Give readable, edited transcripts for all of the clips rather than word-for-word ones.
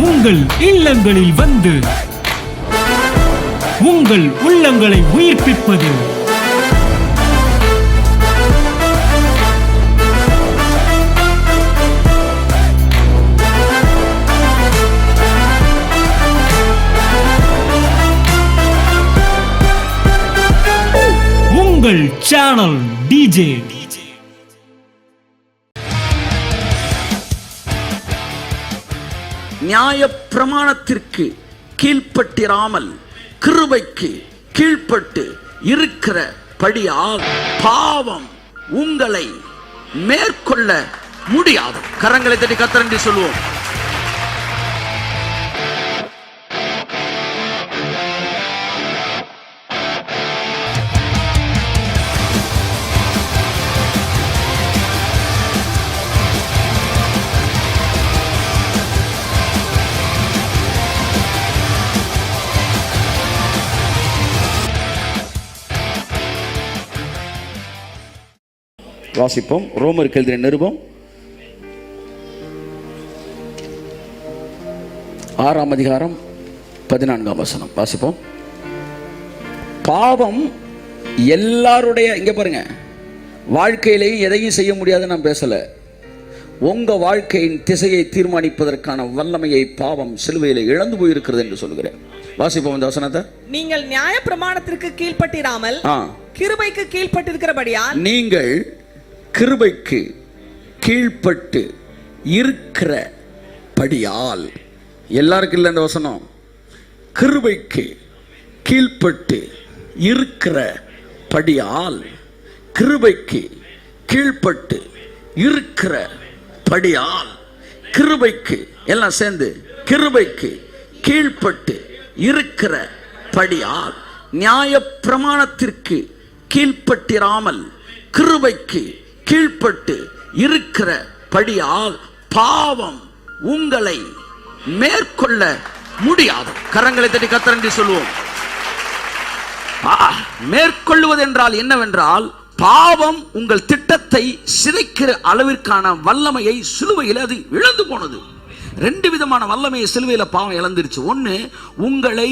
உங்கள் இல்லங்களில் வந்து உங்கள் உள்ளங்களை உயிர்ப்பிப்பது உங்கள் சேனல் டிஜே. நியாய பிரமாணத்திற்கு கீழ்ப்பட்டிராமல் கிருபைக்கு கீழ்ப்பட்டு இருக்கிற படியால் பாவம் உங்களை மேற்கொள்ள முடியாது. கரங்களை தட்டி கர்த்தரை சொல்லுவோம். வாசிப்போம். ரோமருக்கு எழுதின நிருபம் 6ஆம் அதிகாரம் 14ஆம் வசனம் வாசிப்போம். பாவம் எல்லாருடைய, இங்க பாருங்க, வாழ்க்கையிலேயும் எதையும் செய்ய முடியாது நான் பேசல. உங்க வாழ்க்கையின் திசையை தீர்மானிப்பதற்கான வல்லமையை பாவம் சிலுவையில இழந்து போயிருக்கிறது என்று சொல்கிறேன். வாசிப்போம் இந்த வசனத்தை. நீங்கள் நியாய பிரமாணத்திற்கு கீழ்ப்பட்டிராமல் கிருபைக்கு கீழ்ப்பட்டிருக்கிறபடியால், நீங்கள் கிருபைக்கு கீழ்ப்பட்டு இருக்கிற படியால், எல்லாருக்கும் இல்லை இந்த வசனம். கிருபைக்கு கீழ்ப்பட்டு இருக்கிற படியால், கிருபைக்கு கீழ்ப்பட்டு இருக்கிற படியால், கிருபைக்கு, எல்லாம் சேர்ந்து, கிருபைக்கு கீழ்ப்பட்டு இருக்கிற படியால், நியாய பிரமாணத்திற்கு கீழ்ப்பட்டிராமல் கிருபைக்கு கீழ்ப்பட்டு இருக்கிற படியால் பாவம் உங்களை மேற்கொள்ள முடியாது. கரங்களை தட்டி கர்த்தரை சொல்லுவோம். மேற்கொள்வது என்றால் என்னவென்றால், பாவம் உங்கள் திட்டத்தை சிதைக்கிற அளவிற்கான வல்லமையை சிலுவையில் அது இழந்து போனது. ரெண்டு விதமான வல்லமையை சிலுவையில் பாவம் இழந்துருச்சு. ஒன்று, உங்களை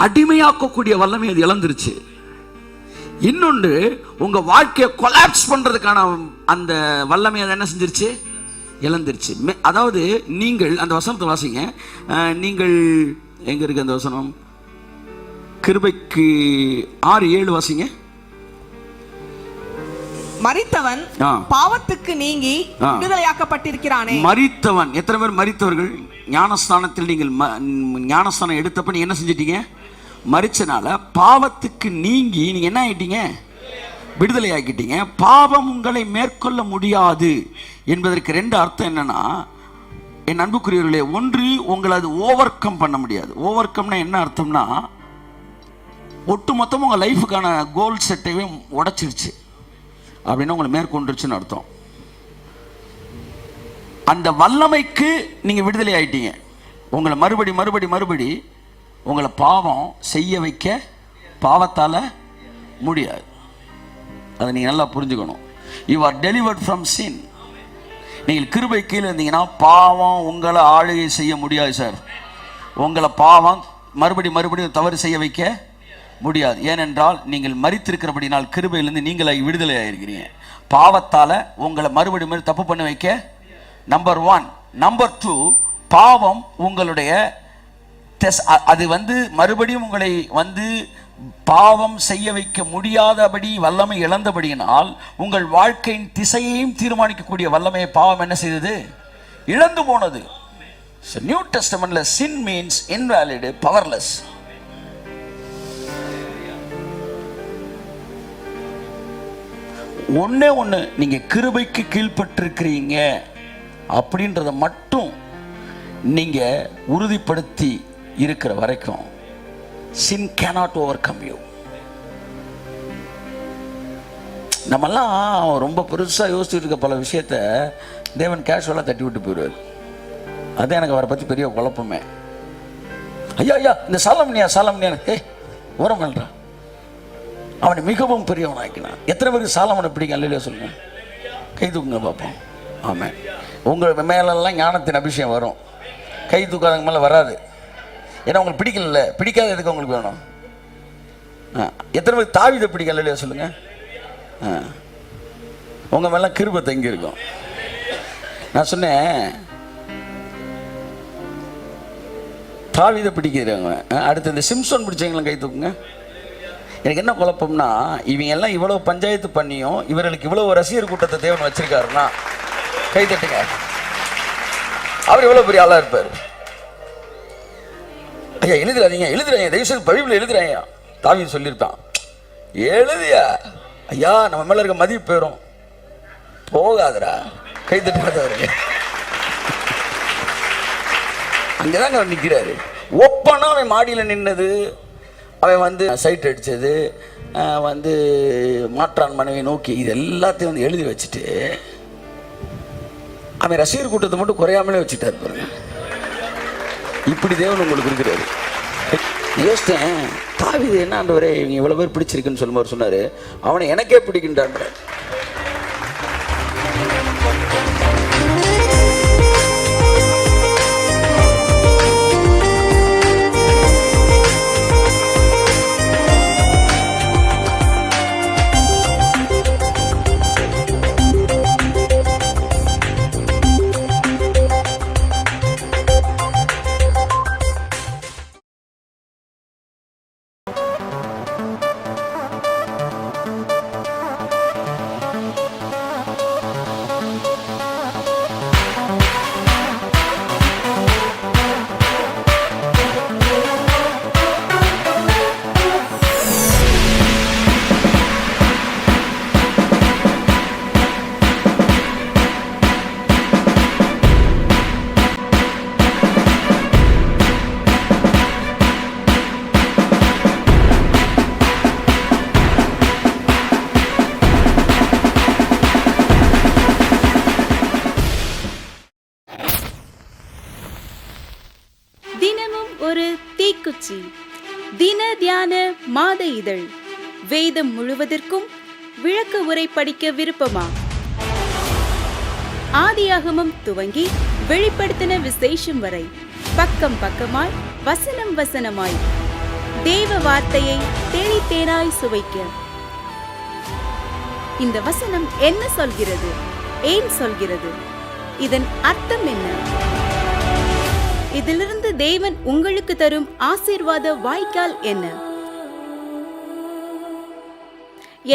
அடிமையாக்கக்கூடிய வல்லமை அது இழந்துருச்சு. இன்னொன்று, உங்க வாழ்க்கையை கொலாப்ஸ் பண்றதுக்கான அந்த வல்லமை அதை என்ன செஞ்சிருச்சு, இழந்துருச்சு. அதாவது நீங்கள் அந்த வசனத்தை வாசிங்க. நீங்கள் எங்க இருக்கு அந்த வசனம்? கிருபைக்கு 6:7 வாசிங்க. மரித்தவன் பாவத்துக்கு நீங்கி விடுதலையாக்கப்பட்டிருக்கிறானே. மரித்தவன், எத்தனை பேர் மரித்தவர்கள்? ஞானஸ்தானத்தில் நீங்கள் ஞானஸ்தானம் எடுத்தப்ப நீங்க என்ன செஞ்சிட்டீங்க? மரிச்சனால பாவத்துக்கு நீங்கி நீங்க என்ன ஆயிட்டீங்க? விடுதலை ஆக்கிட்டீங்க. பாவம் உங்களை மேற்கொள்ள முடியாது என்பதற்கு ரெண்டு அர்த்தம் என்னன்னா, என் அன்புக்குரியவர்களே, ஒன்று, உங்களை அது ஓவர் கம் பண்ண முடியாது. ஓவர் கம்னா என்ன அர்த்தம்னா, ஒட்டு மொத்தமும் உங்க லைஃபுக்கான கோல் செட்டையே உடைச்சிருச்சு அப்படின்னா உங்களை மேற்கொண்டுருச்சுன்னு அர்த்தம். அந்த வல்லமைக்கு நீங்க விடுதலை ஆயிட்டீங்க. உங்களை மறுபடி உங்களை பாவம் செய்ய வைக்க பாவத்தால முடியாது. அதை நீங்க நல்லா புரிஞ்சுக்கணும். You are delivered from sin. நீங்கள் கிருபை கீழே இருந்தீங்கன்னா பாவம் உங்களை ஆளுகை செய்ய முடியாது சார். உங்களை பாவம் மறுபடியும் தவறு செய்ய வைக்க முடியாது. ஏனென்றால் நீங்கள் மரித்திருக்கிறபடினால் கிருபையிலிருந்து நீங்களாகி விடுதலை ஆகிருக்கிறீங்க. பாவத்தால உங்களை மறுபடியும் தப்பு பண்ண வைக்க நம்பர் 1. நம்பர் 2, பாவம் உங்களுடைய அது மறுபடியும் உங்களை பாவம் செய்ய வைக்க முடியாதபடி வல்லமை இழந்தபடியினால் உங்கள் வாழ்க்கையின் திசையையும் தீர்மானிக்கக்கூடிய வல்லமையை பாவம் என்ன செய்தது? இழந்து போனது. நியூ டெஸ்டமென்ட்ல sin means invalid, powerless. ஒண்ணு நீங்க கிருபைக்கு கீழ்ப்பட்டிருக்கிறீங்க அப்படின்றத மட்டும் நீங்க உறுதிப்படுத்தி இருக்கிற வரைக்கும் sin cannot overcome you. நம்மெல்லாம் ரொம்ப பெருசாக யோசிச்சுட்டு இருக்க பல விஷயத்த தேவன் கேஷுவலாக தட்டி விட்டு போயிடுவார். அதுதான் எனக்கு அவரை பற்றி பெரிய குழப்பமே. ஐயா இந்த சாலமனியா ஓரம் பண்ணுறான், அவனை மிகவும் பெரியவனாக்கினான். எத்தனை பேருக்கு சாலமனை பிடிக்கும்? அல்லையா சொல்லுங்க, கை தூக்குங்க பார்ப்போம். ஆமாம், உங்கள் மேலெல்லாம் ஞானத்தின் அபிஷேகம் வரும். கை தூக்காதவங்க மேலே வராது. ஏன்னா உங்களுக்கு பிடிக்கல, பிடிக்காத எதுக்கு உங்களுக்கு வேணும்? எத்தனை பேர் தாவீதை பிடிக்கல இல்லையா சொல்லுங்க? உங்க மேல கிருபை தங்கி இருக்கும். நான் சொன்னேன் தாவீதை பிடிக்கிறவங்க. அடுத்து இந்த சிம்சோன் பிடிச்சவங்களும் கை தூக்குங்க. எனக்கு என்ன குழப்பம்னா, இவங்க எல்லாம் இவ்வளவு பஞ்சாயத்து பண்ணியும் இவர்களுக்கு இவ்வளவு ரசிகர் கூட்டத்தை தேவன் வச்சிருக்காருன்னா கை தட்டுங்க. அவர் எவ்வளவு பெரிய ஆளா இருப்பாரு. ஐயா எழுதுறாதீங்க, எழுதுறாங்க, தயவுசெய்து பைபிள் எழுதுறாங்க. தாவீது சொல்லியிருப்பான், எழுதியா ஐயா நம்ம மேல இருக்க மதிப்பு போயிடும். போகாதரா, கை தட்டுறாரு. அங்கதாங்க அவர் நிற்கிறாரு. ஒப்பனா அவன் மாடியில் நின்னது, அவன் சைட் அடித்தது, மாற்றான் மனைவி நோக்கி, இது எல்லாத்தையும் எழுதி வச்சுட்டு அவன் ரசிகர் கூட்டத்தை மட்டும் குறையாமலே வச்சுட்டாரு பாருங்க. இப்படி தேவன் உங்களுக்கு இருக்கிறாரு. யோசித்தேன், தாவீது என்ன ஆண்டவரே இவங்க இவ்வளோ பேர் பிடிச்சிருக்குன்னு சொல்லும்போது சொன்னார், அவனை எனக்கே பிடிக்கின்றான். தினமும் ஒரு தீக்குச்சி. தின தியான மாத இதழ். வேதம் முழுவதற்கும் விளக்க உரை படிக்க விருப்பமா? ஆதியாகமம் துவங்கி வெளிப்படுத்தின விசேஷம் வரை பக்கம் பக்கமாய், வசனம் வசனமாய், தேவ வார்த்தையை தேனாய் சுவைக்க. இந்த வசனம் என்ன சொல்கிறது? ஏன் சொல்கிறது? இதன் அர்த்தம் என்ன? இதிலிருந்து தேவன் உங்களுக்கு தரும் ஆசீர்வாத வாய்க்கால் என்ன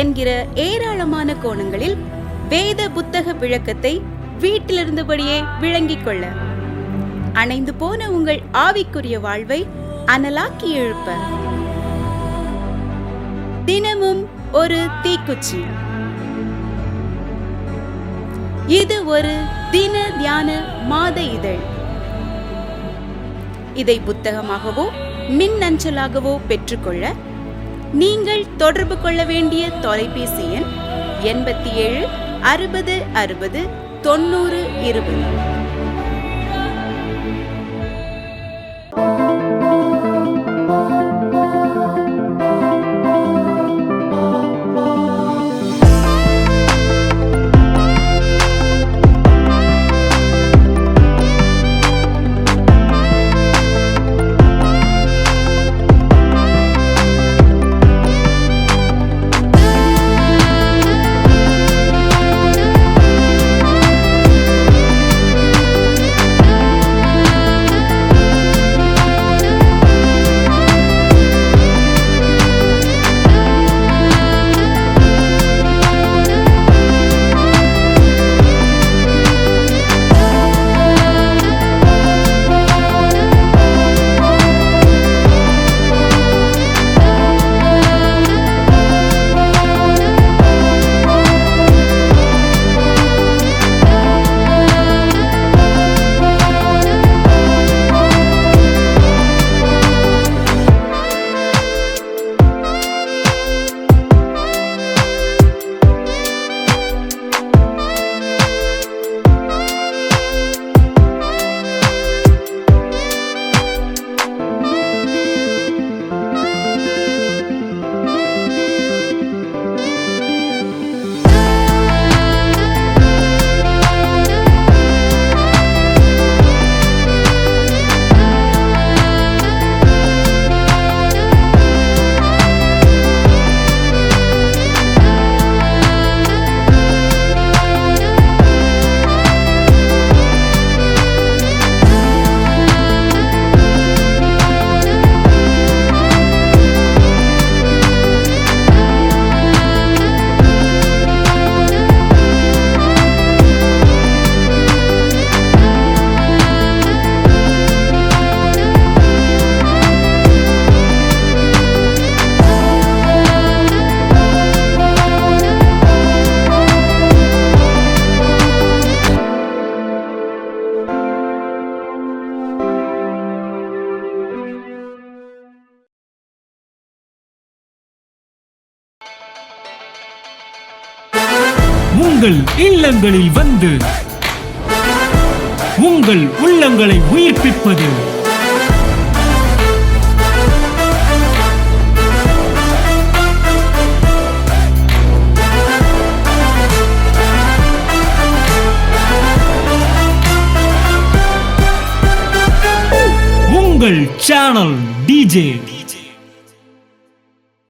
என்கிற ஏராளமான கோணங்களில் வேத புத்தக விளக்கத்தை வீட்டிலிருந்தபடியே விளங்கிக் கொள்ள, அணைந்து போன உங்கள் ஆவிக்குரிய வாழ்வை அனலாக்கி எழுப்ப, தினமும் ஒரு தீக்குச்சி. இது ஒரு தின தியான மாத இதழ். இதை புத்தகமாகவோ மின்னஞ்சலாகவோ பெற்றுக்கொள்ள நீங்கள் தொடர்பு கொள்ள வேண்டிய தொலைபேசி எண் 87 60 60 90 20. உங்கள் இல்லங்களில் வந்து உங்கள் உள்ளங்களை உயிர்ப்பிப்பது உங்கள் சேனல் டிஜே.